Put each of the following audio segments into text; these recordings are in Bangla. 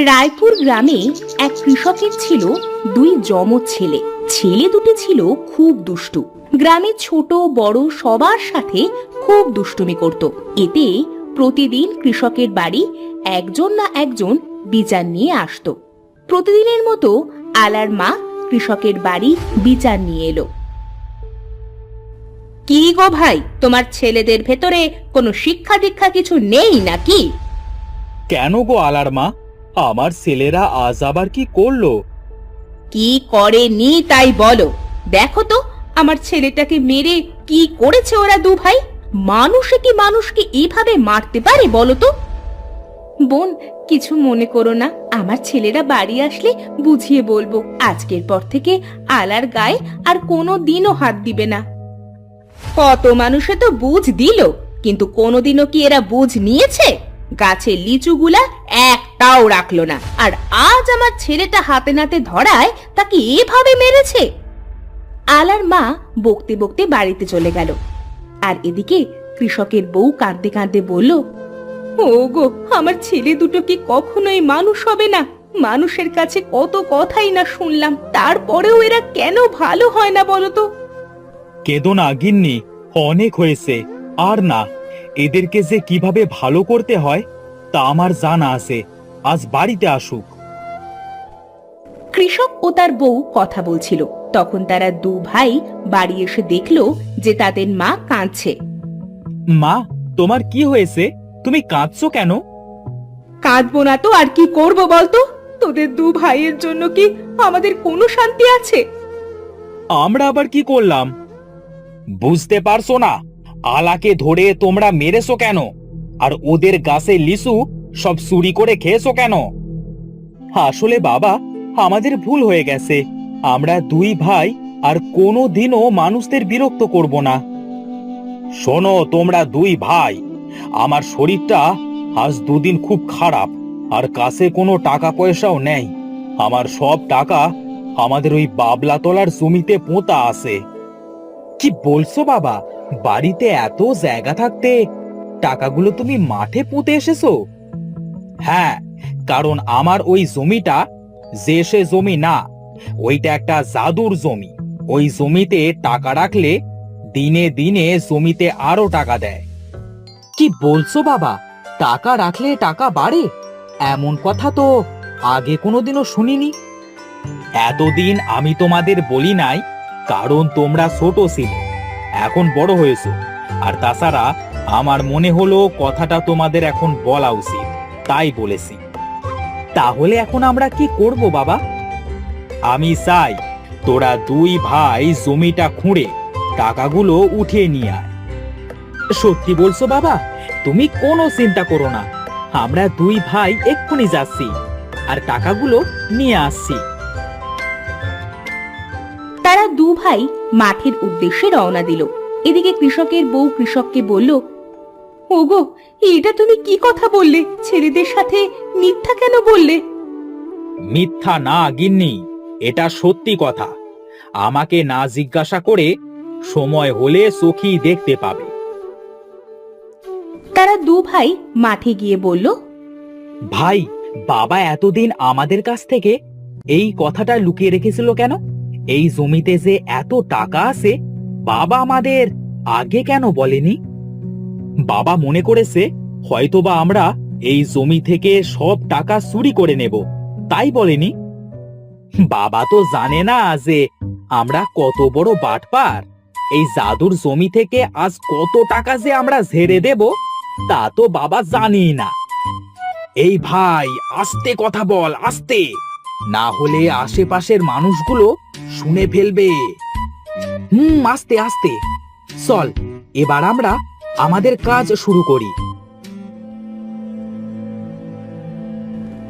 রায়পুর গ্রামে এক কৃষকের ছিল দুই যমজ ছেলে। ছেলে দুটি ছিল খুব দুষ্টু। গ্রামে ছোট বড় সবার সাথে খুব দুষ্টুমি করত। এতে প্রতিদিন কৃষকের বাড়ি একজন না একজন বিচার নিয়ে আসতো। প্রতিদিনের মতো আলার মা কৃষকের বাড়ি বিচার নিয়ে এলো। কি গো ভাই, তোমার ছেলেদের ভেতরে কোনো শিক্ষা দীক্ষা কিছু নেই নাকি? কেন গো আলার মা, আমার ছেলেরা আজ আবার কি করলো? কি করেনি তাই বলো। দেখো তো আমার ছেলেটাকে মেরে কি করেছে ওরা দু ভাই। মানুষে কি মানুষকে এভাবে মারতে পারে বলো তো? বোন, কিছু মনে করো না, আমার ছেলেরা বাড়ি আসলে বুঝিয়ে বলবো। আজকের পর থেকে আলার গায়ে আর কোনো দিনও হাত দিবে না। কত মানুষে তো বুঝ দিল, কিন্তু কোনোদিনও কি এরা বুঝ নিয়েছে? গাছের লিচুগুলা একটাও রাখলো না, আর আজ আমার ছেলেটা হাতে নাতে ধরায় তাকে এভাবে মেরেছে। আলার মা বকতে বকতে বাড়িতে চলে গেল। আর এদিকে কৃষকের বউ কাঁদতে কাঁদতে বলল, ওগো, আমার ছেলে দুটো কি কখনোই মানুষ হবে না? মানুষের কাছে কত কথাই না শুনলাম, তারপরেও এরা কেন ভালো হয় না বলো তো? কেঁদো না গিন্নি, অনেক হয়েছে। আর না, এদেরকে যে কিভাবে ভালো করতে হয় তা আমার জানা আছে। আজ বাড়িতে আসুক। কৃষক ও তার বউ কথা বলছিল, তখন তারা দু ভাই বাড়ি এসে দেখলো যে তাদের মা কাঁদছে। মা, তোমার কি হয়েছে? তুমি কাঁদছো কেন? কাঁদবো না তো আর কি করব বলতো? তোদের দু ভাইয়ের জন্য কি আমাদের কোনো শান্তি আছে? আমরা আবার কি করলাম? বুঝতে পারছো না? আলাকে ধরে তোমরা মেরেছো কেন? আর ওদের গাছে লিচু সব চুরি করে খেয়েছো কেন? আসলে বাবা, আমাদের ভুল হয়ে গেছে। আমরা দুই ভাই আর কোনো দিনও মানুষদের বিরক্ত করব না। শোনো তোমরা দুই ভাই, আমার শরীরটা আজ দুদিন খুব খারাপ, আর কাছে কোনো টাকা পয়সাও নেই। আমার সব টাকা আমাদের ওই বাবলাতলার জমিতে পোঁতা আছে। কি বলছো বাবা? বাড়িতে এত জায়গা থাকতে টাকাগুলো তুমি মাঠে পুঁতে এসেছো? হ্যাঁ, কারণ আমার ওই জমিটা যে সে জমি না, ওইটা একটা জাদুর জমি। ওই জমিতে টাকা রাখলে দিনে দিনে জমিতে আরো টাকা দেয়। কি বলছো বাবা? টাকা রাখলে টাকা বাড়ে? এমন কথা তো আগে কোনোদিনও শুনিনি। এতদিন আমি তোমাদের বলি নাই, কারণ তোমরা ছোট ছিলে। এখন বড় হয়েছো, আর তাছাড়া আমার মনে হলো কথাটা তোমাদের এখন বলা উচিত, তাই বলেছি। তাহলে এখন আমরা কি করব বাবা? আমি চাই তোরা দুই ভাই জমিটা খুঁড়ে টাকাগুলো উঠিয়ে নিয়ে আয়। সত্যি বলছো বাবা? তুমি কোনো চিন্তা করো না, আমরা দুই ভাই এক্ষুনি যাচ্ছি আর টাকাগুলো নিয়ে আসছি। তারা দু ভাই মাঠের উদ্দেশ্যে রওনা দিল। এদিকে কৃষকের বউ কৃষককে বলল, ওগো, এটা তুমি কি কথা বললে? ছেলেদের সাথে মিথ্যা কেন বললে? মিথ্যা না গিন্নি, এটা সত্যি কথা। আমাকে না জিজ্ঞাসা করে সময় হলে সখী দেখতে পাবে। তারা দু ভাই মাঠে গিয়ে বলল, ভাই, বাবা এতদিন আমাদের কাছ থেকে এই কথাটা লুকিয়ে রেখেছিল কেন? এই জমিতে যে এত টাকা আছে, বাবা আমাদের আগে কেন বলেনি? বাবা মনে করেছে হয়তোবা আমরা এই জমি থেকে সব টাকা চুরি করে নেব, তাই বলেনি। বাবা তো জানে না যে আমরা কত বড় বাটপার। এই জাদুর জমি থেকে আজ কত টাকা যে আমরা ঝেড়ে দেব তা তো বাবা জানি না। এই ভাই, আস্তে কথা বল, আস্তে, না হলে আশেপাশের মানুষগুলো শুনে ফেলবে। আস্তে আস্তে চল, এবার আমরা আমাদের কাজ শুরু করি।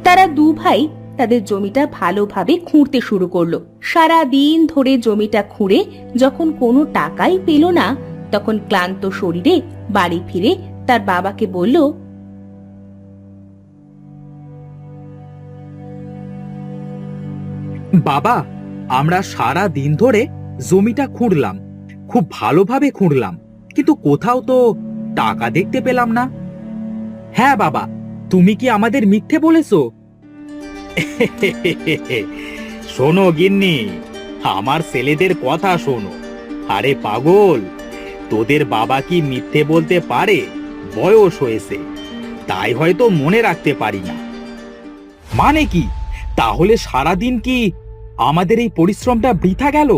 তারা দু ভাই তাদের জমিটা ভালোভাবে খুঁড়তে শুরু করলো। সারা দিন ধরে জমিটা খুঁড়ে যখন কোনো টাকাই পেল না, তখন ক্লান্ত শরীরে বাড়ি ফিরে তার বাবাকে বলল, বাবা, আমরা সারা দিন ধরে জমিটা খুঁড়লাম, খুব ভালোভাবে খুঁড়লাম, কিন্তু কোথাও তো টাকা দেখতে পেলাম না। হ্যাঁ বাবা, তুমি কি আমাদের মিথ্যে বলেছো? শোনো গিন্নি, আমার ছেলেদের কথা শোনো। আরে পাগল, তোদের বাবা কি মিথ্যে বলতে পারে? বয়স হয়েছে, তাই হয়তো মনে রাখতে পারি না। মানে কি? তাহলে সারাদিন কি আমাদের এই পরিশ্রমটা বৃথা গেল?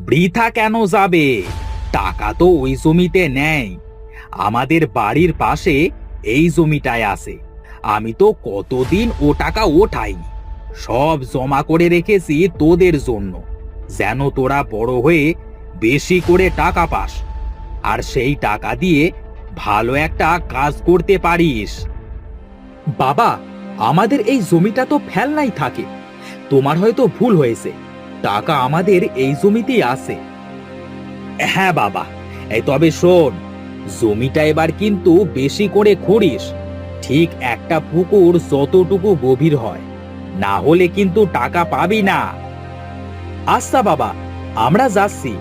বৃথা কেন যাবে? টাকা তো ওই জমিতে নেই, আমাদের বাড়ির পাশে এই জমিটায় আছে। আমি তো কতদিন ও টাকা ওঠাইনি, সব জমা করে রেখেছি তোদের জন্য, যেন তোরা বড় হয়ে বেশি করে টাকা পাস, আর সেই টাকা দিয়ে ভালো একটা কাজ করতে পারিস। বাবা, আমাদের এই জমিটা তো ফেলনাই থাকে, তোমার হয়তো ভুল হয়েছে, টাকা আমাদের এই জমিতেই আছে। হ্যাঁ বাবা, এই তবে শোন, জমিটা এবার কিন্তু বেশি করে খুঁড়িস, ঠিক একটা পুকুর যতটুকু গভীর হয়, না হলে কিন্তু টাকা পাবি না। আচ্ছা বাবা, আমরা যাচ্ছি।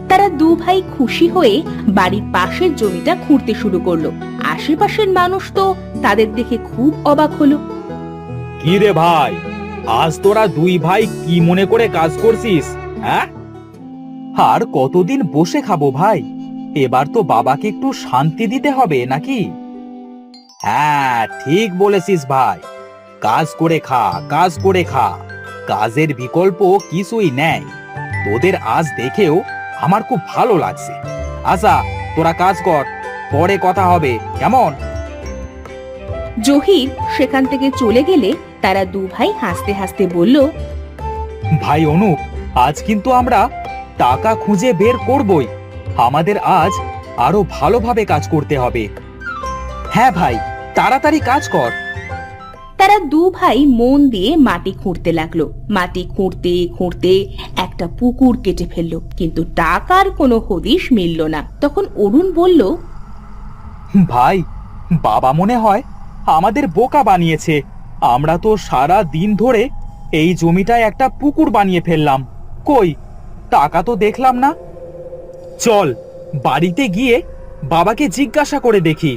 তারা দু ভাই খুশি হয়ে বাড়ির পাশের জমিটা খুঁড়তে শুরু করলো। আশেপাশের মানুষ তো তাদের দেখে খুব অবাক হলো। কি রে ভাই, আজ তোরা দুই ভাই কি মনে করে কাজ করছিস? হ্যাঁ, আর কতদিন বসে খাবো ভাই? এবার তো বাবাকে একটু শান্তি দিতে হবে নাকি? হ্যাঁ, ঠিক বলেছিস ভাই, কাজ করে খা, কাজ করে খা, কাজের বিকল্প কিছুই নেই। তোদের আজ দেখেও আমার খুব ভালো লাগছে। আচ্ছা, তোরা কাজ কর, পরে কথা হবে, কেমন? জহির সেখান থেকে চলে গেলে তারা দু ভাই হাসতে হাসতে বলল, ভাই অনুপ, আজ কিন্তু আমরা টাকা খুঁজে বের করবই। আমাদের আজ আরো ভালোভাবে কাজ করতে হবে। হ্যাঁ ভাই, তাড়াতাড়ি কাজ কর। তারা দু ভাই মন দিয়ে মাটি খুঁড়তে লাগলো। মাটি খুঁড়তে খুঁড়তে একটা পুকুর কেটে ফেললো, কিন্তু টাকার কোনো হদিশ মিলল না। তখন অরুণ বলল, ভাই, বাবা মনে হয় আমাদের বোকা বানিয়েছে। আমরা তো সারা দিন ধরে এই জমিটায় একটা পুকুর বানিয়ে ফেললাম, কই টাকা তো দেখলাম না। চল বাড়িতে গিয়ে বাবাকে জিজ্ঞাসা করে দেখি।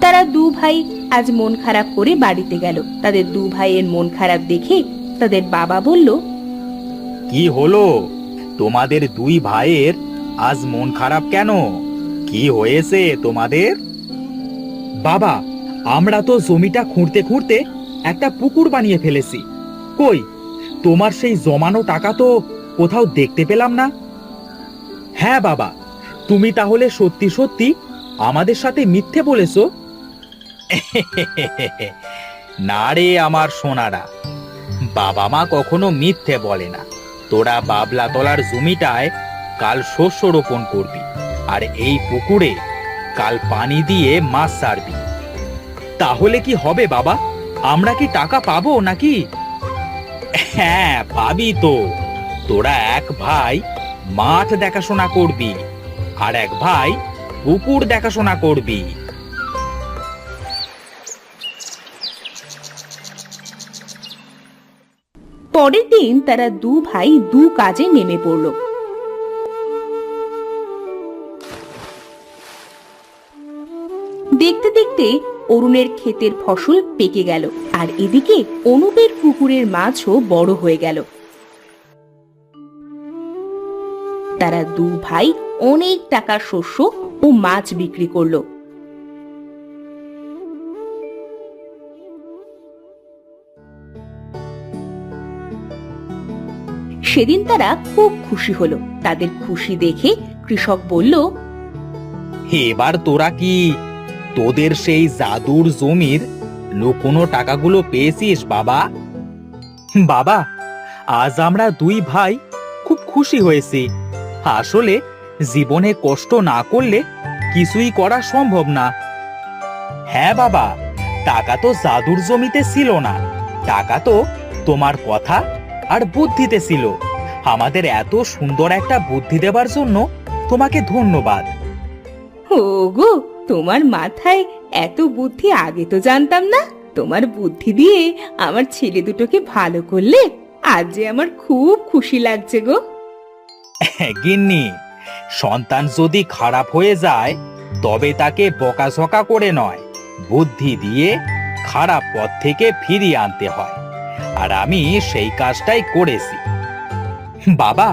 তারা দু ভাই আজ মন খারাপ করে বাড়িতে গেল। তাদের দু ভাইয়ের মন খারাপ দেখে তাদের বাবা বলল, কি হলো তোমাদের দুই ভাইয়ের আজ মন খারাপ কেন? কি হয়েছে তোমাদের? বাবা, আমরা তো জমিটা খুঁড়তে খুঁড়তে একটা পুকুর বানিয়ে ফেলেছি, কই তোমার সেই জমানো টাকা তো কোথাও দেখতে পেলাম না। হ্যাঁ বাবা, তুমি তাহলে সত্যি সত্যি আমাদের সাথে মিথ্যে বলেছো? না রে আমার সোনারা, বাবা মা কখনো মিথ্যে বলে না। তোরা বাবলা তলার জমিটায় কাল শস্য রোপণ করবি, আর এই পুকুরে কাল পানি দিয়ে মাছ ছাড়বি। তাহলে কি হবে বাবা? আমরা কি টাকা পাবো নাকি? হ্যাঁ, পাবি তো। তোরা এক ভাই মাঠ দেখাশোনা করবি, আর এক ভাই পুকুর দেখাশোনা করবি। পরের দিন তারা দু ভাই দু কাজে নেমে পড়ল। দেখতে দেখতে অরুণের ক্ষেতের ফসল পেকে গেল, আর এদিকে অনুপের পুকুরের মাছও বড় হয়ে গেল। তারা দু ভাই অনেক টাকার শস্য ও মাছ বিক্রি করলো। সেদিন তারা খুব খুশি হলো। তাদের খুশি দেখে কৃষক বলল, এবার তোরা কি তোদের সেই জাদুর জমির লুকোনো টাকাগুলো পেয়েছিস বাবা? বাবা, আজ আমরা দুই ভাই খুব খুশি হয়েছি। আসলে জীবনে কষ্ট না করলে কিছুই করা সম্ভব না। হ্যাঁ বাবা, টাকা তো জাদুর জমিতে ছিল না, টাকা তো তোমার কথা আর বুদ্ধিতে ছিল। আমাদের এত সুন্দর একটা বুদ্ধি দেবার জন্য তোমাকে ধন্যবাদ। ওগো, তোমার মাথায় এত বুদ্ধি আগে তো জানতাম না। তোমার বুদ্ধি দিয়ে আমার ছেলে দুটোকে ভালো করলে আজ যে আমার খুব খুশি লাগছে গো। গিন্নি, সন্তান যদি খারাপ হয়ে যায় তবে তাকে বকাঝকা করে নয়, বুদ্ধি দিয়ে খারাপ পথ থেকে ফিরিয়ে আনতে হয়। আর আমি সেই কাজটাই করেছি। বাবা,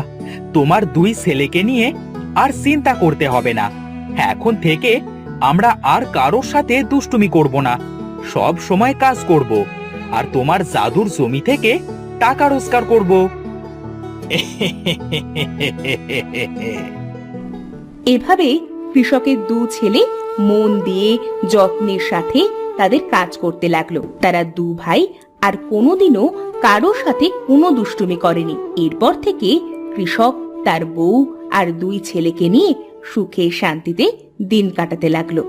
তোমার দুই ছেলেকে নিয়ে আর চিন্তা করতে হবে না। এখন থেকে আমরা আর কারোর সাথে দুষ্টুমি করব না, সব সময় কাজ করব আর তোমার জাদুর জমি থেকে টাকা রোজগার করব। এভাবে কৃষকের দু ছেলে মন দিয়ে যত্নের সাথে তাদের কাজ করতে লাগলো। তারা দু ভাই আর কোনোদিনও কারোর সাথে কোনো দুষ্টুমি করেনি। এরপর থেকে কৃষক তার বউ আর দুই ছেলেকে নিয়ে সুখে শান্তিতে দিন কাটাতে লাগলো।